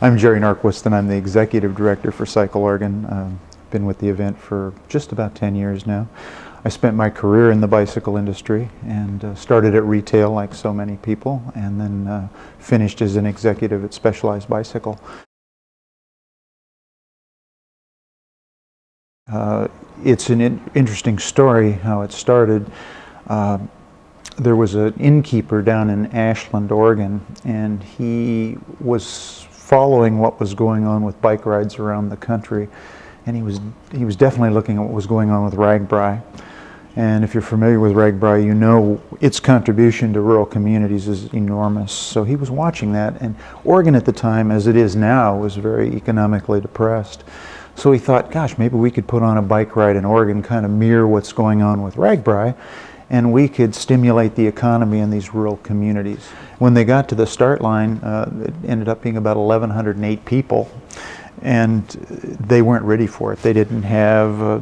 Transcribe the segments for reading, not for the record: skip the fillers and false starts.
I'm Jerry Norquist, and I'm the Executive Director for CycleOregon. Been with the event for just about 10 years now. I spent my career in the bicycle industry and started at retail like so many people, and then finished as an executive at Specialized Bicycle. It's an interesting story how it started. There was an innkeeper down in Ashland, Oregon, and he was following what was going on with bike rides around the country, and he was definitely looking at what was going on with RAGBRAI. And if you're familiar with RAGBRAI, you know its contribution to rural communities is enormous. So he was watching that, and Oregon at the time, as it is now, was very economically depressed. So he thought, gosh, maybe we could put on a bike ride in Oregon, kind of mirror what's going on with RAGBRAI, and we could stimulate the economy in these rural communities. When they got to the start line, it ended up being about 1,108 people, and they weren't ready for it. They didn't have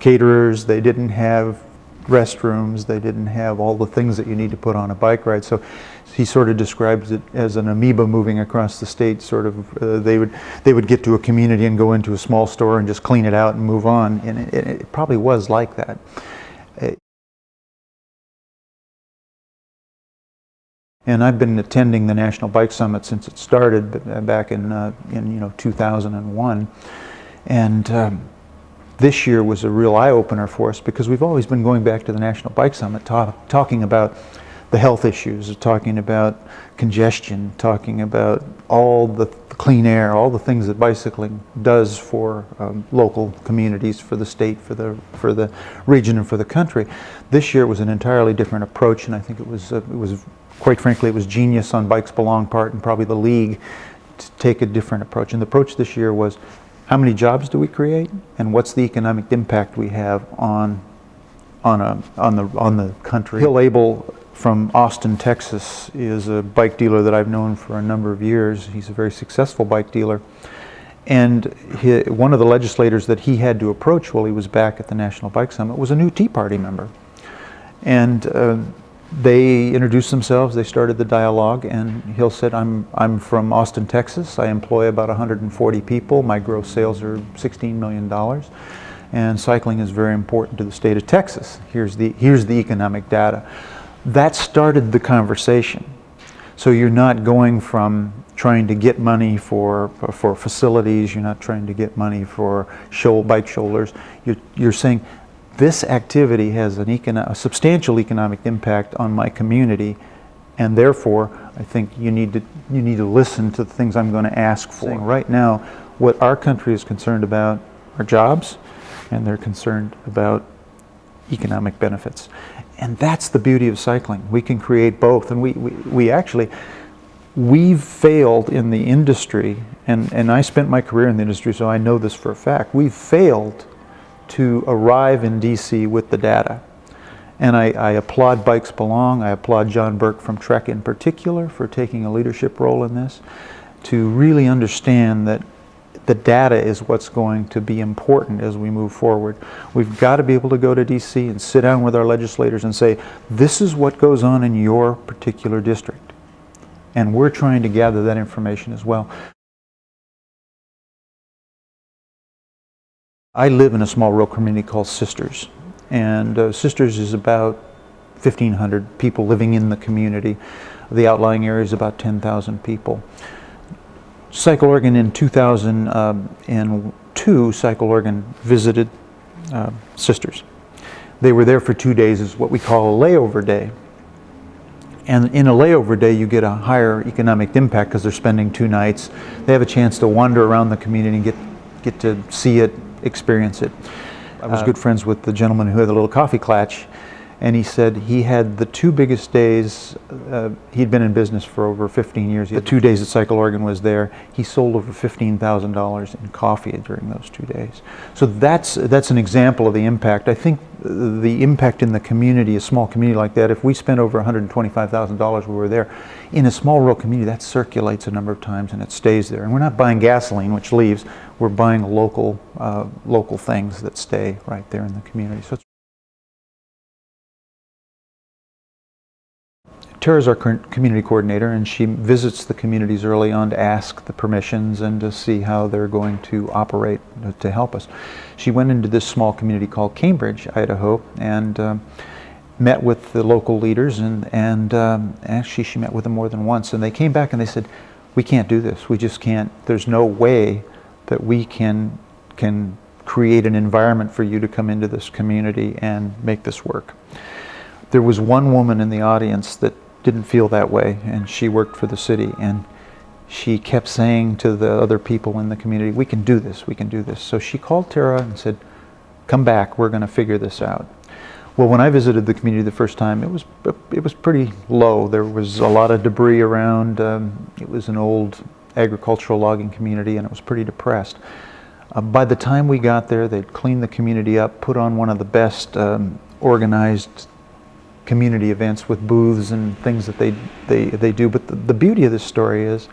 caterers, they didn't have restrooms, they didn't have all the things that you need to put on a bike ride. So he sort of describes it as an amoeba moving across the state. Sort of, they would get to a community and go into a small store and just clean it out and move on. And it probably was like that. And I've been attending the National Bike Summit since it started back in 2001, and this year was a real eye-opener for us because we've always been going back to the National Bike Summit talking about the health issues, talking about congestion, talking about all the clean air, all the things that bicycling does for local communities, for the state, for the region, and for the country. This year was an entirely different approach, and I think it was quite frankly, it was genius on Bikes Belong part and probably the league to take a different approach. And the approach this year was, how many jobs do we create, and what's the economic impact we have on the country? Hill Abel from Austin, Texas, is a bike dealer that I've known for a number of years. He's a very successful bike dealer, and one of the legislators that he had to approach while he was back at the National Bike Summit was a new Tea Party member, and they introduced themselves, they started the dialogue, and Hill said, I'm from Austin, Texas. I employ about 140 people. My gross sales are $16 million. And cycling is very important to the state of Texas. Here's the economic data. That started the conversation. So you're not going from trying to get money for facilities, you're not trying to get money for bike shoulders. You're saying, this activity has a substantial economic impact on my community, and therefore I think you need to listen to the things I'm going to ask for. Right now, what our country is concerned about are jobs, and they're concerned about economic benefits. And that's the beauty of cycling. We can create both, and we've failed in the industry, and I spent my career in the industry, so I know this for a fact. We've failed to arrive in DC with the data. And I applaud Bikes Belong. I applaud John Burke from Trek in particular for taking a leadership role in this, to really understand that the data is what's going to be important as we move forward. We've got to be able to go to DC and sit down with our legislators and say, this is what goes on in your particular district. And we're trying to gather that information as well. I live in a small rural community called Sisters, and Sisters is about 1,500 people living in the community. The outlying area is about 10,000 people. CycleOregon in 2002, CycleOregon visited Sisters. They were there for 2 days as what we call a layover day. And in a layover day, you get a higher economic impact because they're spending 2 nights. They have a chance to wander around the community and get to see it, experience it. I was good friends with the gentleman who had the little coffee klatch, and he said he had the 2 biggest days. He'd been in business for over 15 years. The 2 days that CycleOregon was there, he sold over $15,000 in coffee during those 2 days. So that's an example of the impact. I think the impact in the community, a small community like that, if we spent over $125,000 while we were there, in a small rural community, that circulates a number of times and it stays there. And we're not buying gasoline, which leaves. We're buying local things that stay right there in the community. So it's Tara's our community coordinator, and she visits the communities early on to ask the permissions and to see how they're going to operate to help us. She went into this small community called Cambridge, Idaho, and met with the local leaders, and actually she met with them more than once, and they came back and they said, we can't do this. We just can't. There's no way that we can create an environment for you to come into this community and make this work. There was one woman in the audience that didn't feel that way, and she worked for the city, and she kept saying to the other people in the community, we can do this, we can do this. So she called Tara and said, come back, we're going to figure this out. Well, when I visited the community the first time, it was pretty low. There was a lot of debris around. It was an old agricultural logging community, and it was pretty depressed. By the time we got there, they'd cleaned the community up, put on one of the best organized community events with booths and things that they do. But the beauty of this story is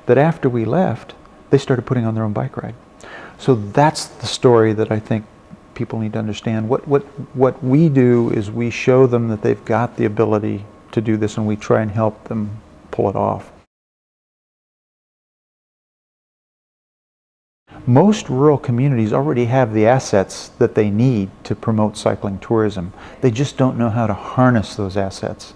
that after we left, they started putting on their own bike ride. So that's the story that I think people need to understand. What we do is we show them that they've got the ability to do this, and we try and help them pull it off. Most rural communities already have the assets that they need to promote cycling tourism. They just don't know how to harness those assets.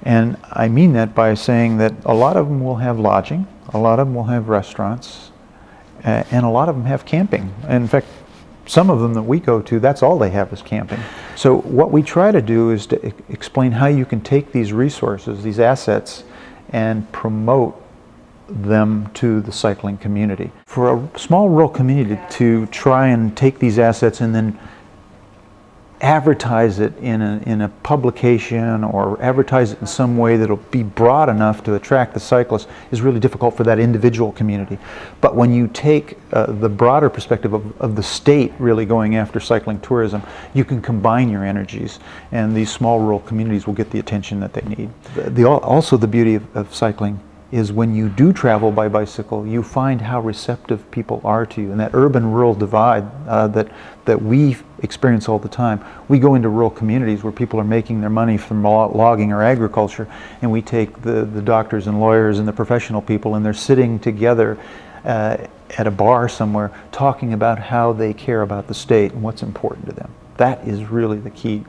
And I mean that by saying that a lot of them will have lodging, a lot of them will have restaurants, and a lot of them have camping. And in fact, some of them that we go to, that's all they have is camping. So what we try to do is to explain how you can take these resources, these assets, and promote them to the cycling community. For a small rural community to try and take these assets and then advertise it in a publication or advertise it in some way that'll be broad enough to attract the cyclists is really difficult for that individual community. But when you take the broader perspective of the state really going after cycling tourism, you can combine your energies, and these small rural communities will get the attention that they need. Also the beauty of cycling is when you do travel by bicycle, you find how receptive people are to you. And that urban-rural divide that we experience all the time, we go into rural communities where people are making their money from logging or agriculture, and we take the doctors and lawyers and the professional people, and they're sitting together at a bar somewhere talking about how they care about the state and what's important to them. That is really the key.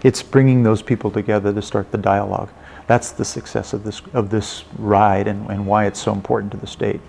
It's bringing those people together to start the dialogue. That's the success of this ride and why it's so important to the state.